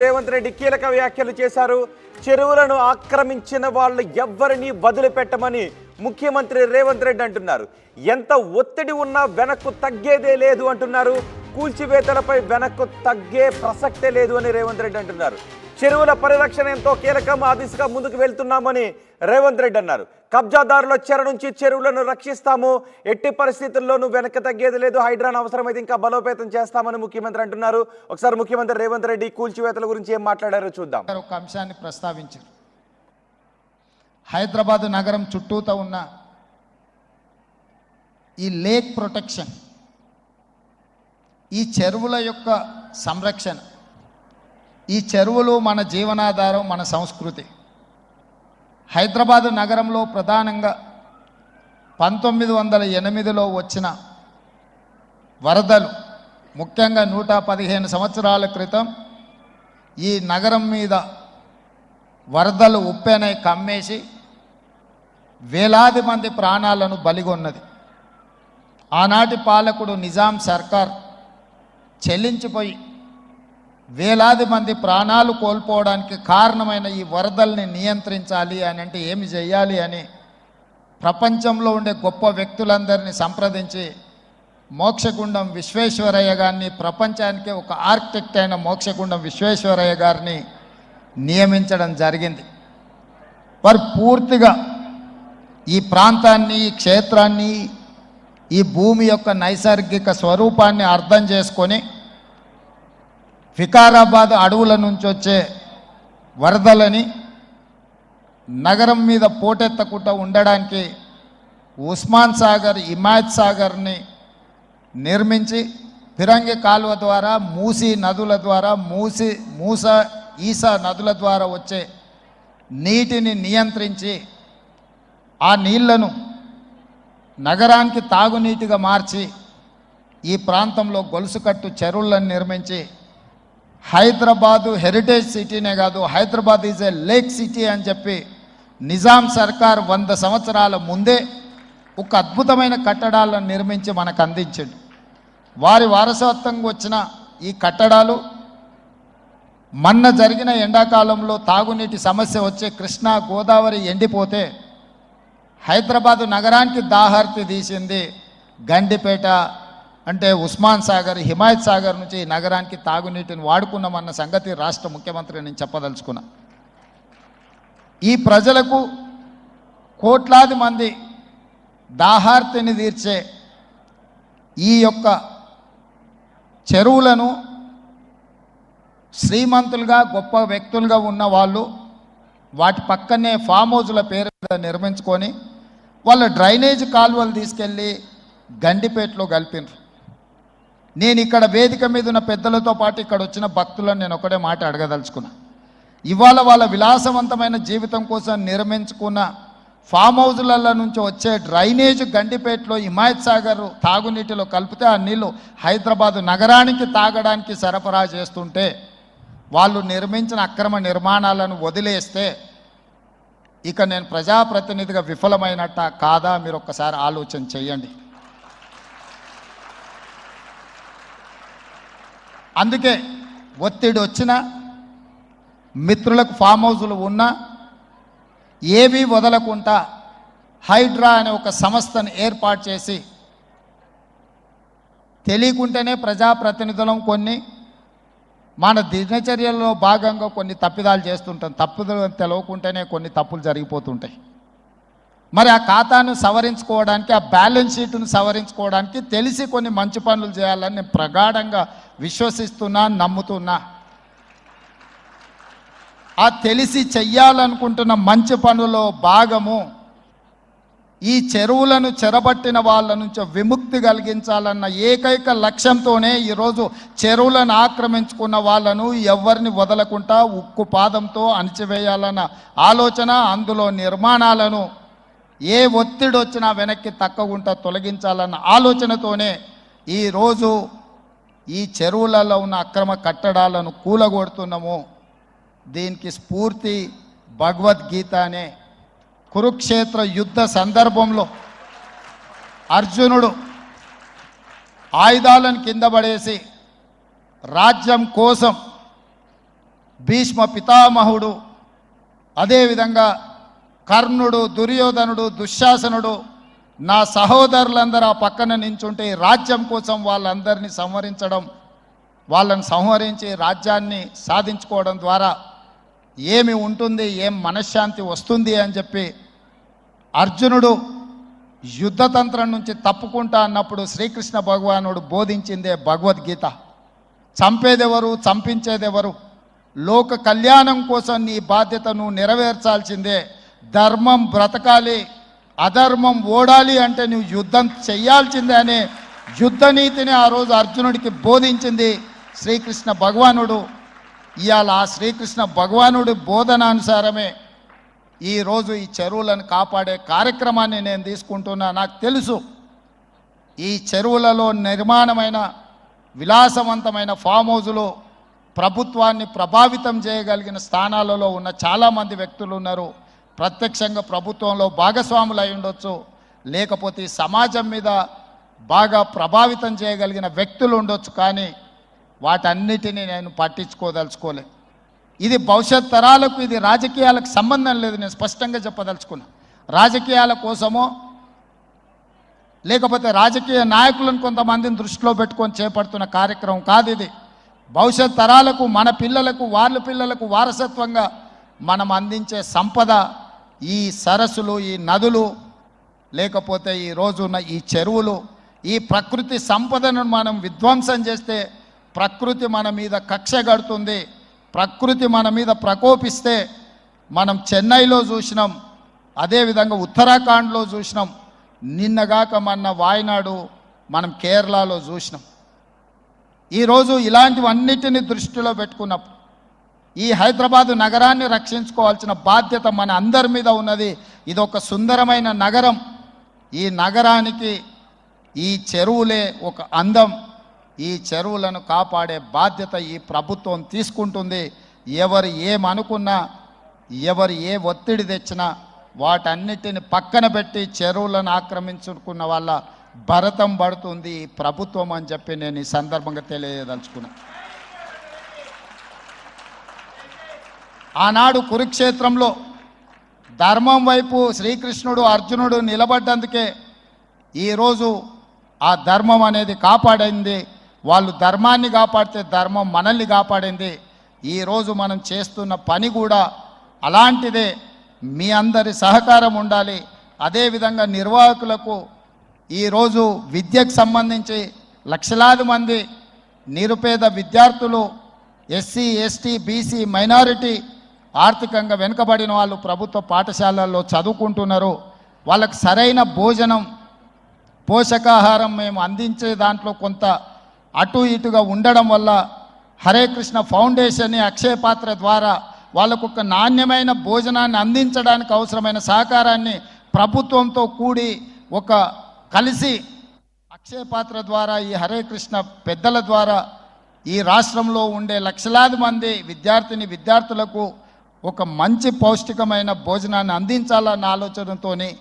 రేవంత్ రెడ్డి కీలక వ్యాఖ్యలు చేశారు. చెరువులను ఆక్రమించిన వాళ్ళు ఎవ్వరిని వదిలిపెట్టమని ముఖ్యమంత్రి రేవంత్ రెడ్డి అంటున్నారు. ఎంత ఒత్తిడి ఉన్నా వెనక్కు తగ్గేదే లేదు అంటున్నారు. కూల్చివేతలపై వెనక్కు తగ్గే ప్రసక్తే లేదు అని రేవంత్ రెడ్డి అంటున్నారు. చెరువుల పరిరక్షణ ఎంతో కీలకం, ఆ దిశగా ముందుకు వెళ్తున్నామని రేవంత్ రెడ్డి అన్నారు. కబ్జాదారుల చెర నుంచి చెరువులను రక్షిస్తాము, ఎట్టి పరిస్థితుల్లోనూ వెనక్కి తగ్గేది లేదు, హైడ్రాన్ అవసరమైతే ఇంకా బలోపేతం చేస్తామని ముఖ్యమంత్రి అంటున్నారు. ఒకసారి ముఖ్యమంత్రి రేవంత్ రెడ్డి కూల్చివేతల గురించి ఏం మాట్లాడారో చూద్దాం. ఒక అంశాన్ని ప్రస్తావించారు. హైదరాబాద్ నగరం చుట్టూతో ఉన్న ఈ లేక్ ప్రొటెక్షన్, ఈ చెరువుల యొక్క సంరక్షణ, ఈ చెరువులు మన జీవనాధారం, మన సంస్కృతి. హైదరాబాద్ నగరంలో ప్రధానంగా 1908లో వచ్చిన వరదలు, ముఖ్యంగా 115 సంవత్సరాల క్రితం ఈ నగరం మీద వరదలు ఉప్పెనై కమ్మేసి వేలాది మంది ప్రాణాలను బలిగొన్నది. ఆనాటి పాలకుడు నిజాం సర్కార్ చెల్లించిపోయి వేలాది మంది ప్రాణాలు కోల్పోవడానికి కారణమైన ఈ వరదల్ని నియంత్రించాలి అని అంటే ఏమి చేయాలి అని ప్రపంచంలో ఉండే గొప్ప వ్యక్తులందరినీ సంప్రదించి మోక్షగుండం విశ్వేశ్వరయ్య గారిని, ప్రపంచానికే ఒక ఆర్కిటెక్ట్ అయిన మోక్షగుండం విశ్వేశ్వరయ్య గారిని నియమించడం జరిగింది. వారు పూర్తిగా ఈ ప్రాంతాన్ని, ఈ క్షేత్రాన్ని, ఈ భూమి యొక్క నైసర్గిక స్వరూపాన్ని అర్థం చేసుకొని వికారాబాద్ అడవుల నుంచి వచ్చే వరదలని నగరం మీద పోటెత్తకుండా ఉండడానికి ఉస్మాన్ సాగర్, హిమాయత్ సాగర్ని నిర్మించి ఫిరంగి కాలువ ద్వారా, మూసీ నదుల ద్వారా, ఈసా నదుల ద్వారా వచ్చే నీటిని నియంత్రించి ఆ నీళ్లను నగరానికి తాగునీటిగా మార్చి ఈ ప్రాంతంలో గొలుసుకట్టు చెరువులను నిర్మించి హైదరాబాదు హెరిటేజ్ సిటీనే కాదు, Hyderabad is a lake city అని చెప్పి నిజాం సర్కార్ 100 సంవత్సరాల ముందే ఒక అద్భుతమైన కట్టడాలను నిర్మించి మనకు అందించాడు. వారి వారసత్వంగా వచ్చిన ఈ కట్టడాలు మొన్న జరిగిన ఎండాకాలంలో తాగునీటి సమస్య వచ్చే కృష్ణా, గోదావరి ఎండిపోతే హైదరాబాదు నగరానికి దాహార్తి తీసింది గండిపేట, అంటే ఉస్మాన్ సాగర్, హిమాయత్ సాగర్ నుంచి ఈ నగరానికి తాగునీటిని వాడుకున్నామన్న సంగతి రాష్ట్ర ముఖ్యమంత్రి నేను చెప్పదలుచుకున్నా. ఈ ప్రజలకు, కోట్లాది మంది దాహార్తిని తీర్చే ఈ యొక్క చెరువులను శ్రీమంతులుగా, గొప్ప వ్యక్తులుగా ఉన్న వాళ్ళు వాటి పక్కనే ఫామ్ హౌజుల పేరు మీద నిర్మించుకొని వాళ్ళ డ్రైనేజ్ కాలువలు తీసుకెళ్ళి గండిపేటలో కలిపినారు. నేను ఇక్కడ వేదిక మీద ఉన్న పెద్దలతో పాటు ఇక్కడ వచ్చిన భక్తులను నేను ఒకటే మాట అడగదలుచుకున్నా. ఇవాళ వాళ్ళ విలాసవంతమైన జీవితం కోసం నిర్మించుకున్న ఫామ్ హౌజుల నుంచి వచ్చే డ్రైనేజ్ గండిపేటలో హిమాయత్ సాగర్ తాగునీటిలో కలిపితే ఆ నీళ్ళు హైదరాబాదు నగరానికి తాగడానికి సరఫరా చేస్తుంటే వాళ్ళు నిర్మించిన అక్రమ నిర్మాణాలను వదిలేస్తే ఇక నేను ప్రజాప్రతినిధిగా విఫలమైనట్ట కాదా మీరు ఒక్కసారి ఆలోచన చేయండి. అందుకే ఒత్తిడి వచ్చినా, మిత్రులకు ఫామ్ హౌజులు ఉన్నా ఏవీ వదలకుండా హైడ్రా అనే ఒక సంస్థను ఏర్పాటు చేసి తెలియకుంటేనే ప్రజాప్రతినిధులం కొన్ని మన దినచర్యల్లో భాగంగా కొన్ని తప్పిదాలు చేస్తుంటాం. తప్పుదలు తెలవకుంటేనే కొన్ని తప్పులు జరిగిపోతుంటాయి. మరి ఆ ఖాతాను సవరించుకోవడానికి, ఆ బ్యాలెన్స్ షీట్ను సవరించుకోవడానికి తెలిసి కొన్ని మంచి పనులు చేయాలని నేను ప్రగాఢంగా విశ్వసిస్తున్నా, నమ్ముతున్నా. ఆ తెలిసి చెయ్యాలనుకుంటున్న మంచి పనుల్లో భాగము ఈ చెరువులను చెరబట్టిన వాళ్ళ నుంచి విముక్తి కలిగించాలన్న ఏకైక లక్ష్యంతోనే ఈరోజు చెరువులను ఆక్రమించుకున్న వాళ్ళను ఎవరిని వదలకుండా ఉక్కు పాదంతో అణిచివేయాలన్న ఆలోచన, అందులో నిర్మాణాలను ఏ ఒత్తిడి వచ్చినా వెనక్కి తక్కకుండా తొలగించాలన్న ఆలోచనతోనే ఈరోజు ఈ చెరువులలో ఉన్న అక్రమ కట్టడాలను కూలగొడుతున్నాము. దీనికి స్ఫూర్తి భగవద్గీత అనే కురుక్షేత్ర యుద్ధ సందర్భంలో అర్జునుడు ఆయుధాలను కింద పడేసి రాజ్యం కోసం భీష్మ పితామహుడు, అదేవిధంగా కర్ణుడు, దుర్యోధనుడు, దుశ్శాసనుడు, నా సహోదరులందరూ ఆ పక్కన నించుంటే రాజ్యం కోసం వాళ్ళందరినీ సంహరించడం, వాళ్ళని సంహరించి రాజ్యాన్ని సాధించుకోవడం ద్వారా ఏమి ఉంటుంది, ఏం మనశ్శాంతి వస్తుంది అని చెప్పి అర్జునుడు యుద్ధతంత్రం నుంచి తప్పుకుంటా అన్నప్పుడు శ్రీకృష్ణ భగవానుడు బోధించిందే భగవద్గీత. చంపేదెవరు, చంపించేదెవరు, లోక కళ్యాణం కోసం నీ బాధ్యత నువ్వు నెరవేర్చాల్సిందే. ధర్మం బ్రతకాలి, అధర్మం ఓడాలి అంటే నువ్వు యుద్ధం చెయ్యాల్సిందే అనే యుద్ధ నీతిని ఆ రోజు అర్జునుడికి బోధించింది శ్రీకృష్ణ భగవానుడు. ఇవాళ ఆ శ్రీకృష్ణ భగవానుడి బోధనానుసారమే ఈరోజు ఈ చెరువులను కాపాడే కార్యక్రమాన్ని నేను తీసుకుంటున్నా. నాకు తెలుసు ఈ చెరువులలో నిర్మాణమైన విలాసవంతమైన ఫామ్ హౌజులు ప్రభుత్వాన్ని ప్రభావితం చేయగలిగిన స్థానాలలో ఉన్న చాలామంది వ్యక్తులు ఉన్నారు. ప్రత్యక్షంగా ప్రభుత్వంలో భాగస్వాములు అయి ఉండొచ్చు, లేకపోతే సమాజం మీద బాగా ప్రభావితం చేయగలిగిన వ్యక్తులు ఉండొచ్చు. కానీ వాటన్నిటినీ నేను పట్టించుకోదలుచుకోలే. ఇది భవిష్యత్ తరాలకు, ఇది రాజకీయాలకు సంబంధం లేదు. నేను స్పష్టంగా చెప్పదలుచుకున్నా. రాజకీయాల కోసమో లేకపోతే రాజకీయ నాయకులను కొంతమందిని దృష్టిలో పెట్టుకొని చేపడుతున్న కార్యక్రమం కాదు ఇది. భవిష్యత్ తరాలకు, మన పిల్లలకు, వాళ్ళ పిల్లలకు వారసత్వంగా మనం అందించే సంపద ఈ సరస్సులు, ఈ నదులు, లేకపోతే ఈ రోజున్న ఈ చెరువులు. ఈ ప్రకృతి సంపదను మనం విధ్వంసం చేస్తే ప్రకృతి మన మీద కక్ష కడుతుంది. ప్రకృతి మన మీద ప్రకోపిస్తే మనం చెన్నైలో చూసినాం, అదేవిధంగా ఉత్తరాఖండ్లో చూసినాం, నిన్నగాక మొన్న వాయనాడు, మనం కేరళలో చూసినాం. ఈరోజు ఇలాంటివన్నిటిని దృష్టిలో పెట్టుకున్నప్పుడు ఈ హైదరాబాదు నగరాన్ని రక్షించుకోవాల్సిన బాధ్యత మన అందరి మీద ఉన్నది. ఇది ఒక సుందరమైన నగరం. ఈ నగరానికి ఈ చెరువులే ఒక అందం. ఈ చెరువులను కాపాడే బాధ్యత ఈ ప్రభుత్వం తీసుకుంటుంది. ఎవరు ఏమనుకున్నా, ఎవరు ఏ ఒత్తిడి తెచ్చినా వాటన్నిటిని పక్కన పెట్టి చెరువులను ఆక్రమించుకున్న వాళ్ళ భరతం పడుతుంది ఈ ప్రభుత్వం అని చెప్పి నేను ఈ సందర్భంగా తెలియదలుచుకున్నా. ఆనాడు కురుక్షేత్రంలో ధర్మం వైపు శ్రీకృష్ణుడు, అర్జునుడు నిలబడ్డందుకే ఈరోజు ఆ ధర్మం అనేది కాపాడింది. వాళ్ళు ధర్మాన్ని కాపాడితే ధర్మం మనల్ని కాపాడింది. ఈరోజు మనం చేస్తున్న పని కూడా అలాంటిదే. మీ అందరి సహకారం ఉండాలి. అదేవిధంగా నిర్వాహకులకు ఈరోజు విద్యకు సంబంధించి లక్షలాది మంది నిరుపేద విద్యార్థులు, ఎస్సీ, ఎస్టీ, బీసీ, మైనారిటీ, ఆర్థికంగా వెనుకబడిన వాళ్ళు ప్రభుత్వ పాఠశాలల్లో చదువుకుంటున్నారు. వాళ్ళకు సరైన భోజనం, పోషకాహారం మేము అందించే దాంట్లో కొంత అటు ఇటుగా ఉండడం వల్ల హరే కృష్ణ ఫౌండేషన్, అక్షయ పాత్ర ద్వారా వాళ్ళకు ఒక నాణ్యమైన భోజనాన్ని అందించడానికి అవసరమైన సహకారాన్ని ప్రభుత్వంతో కూడి ఒక కలిసి అక్షయ పాత్ర ద్వారా, ఈ హరే కృష్ణ పెద్దల ద్వారా ఈ రాష్ట్రంలో ఉండే లక్షలాది మంది విద్యార్థులకు ఒక మంచి పౌష్టికమైన భోజనాన్ని అందించాలన్న ఆలోచనతోని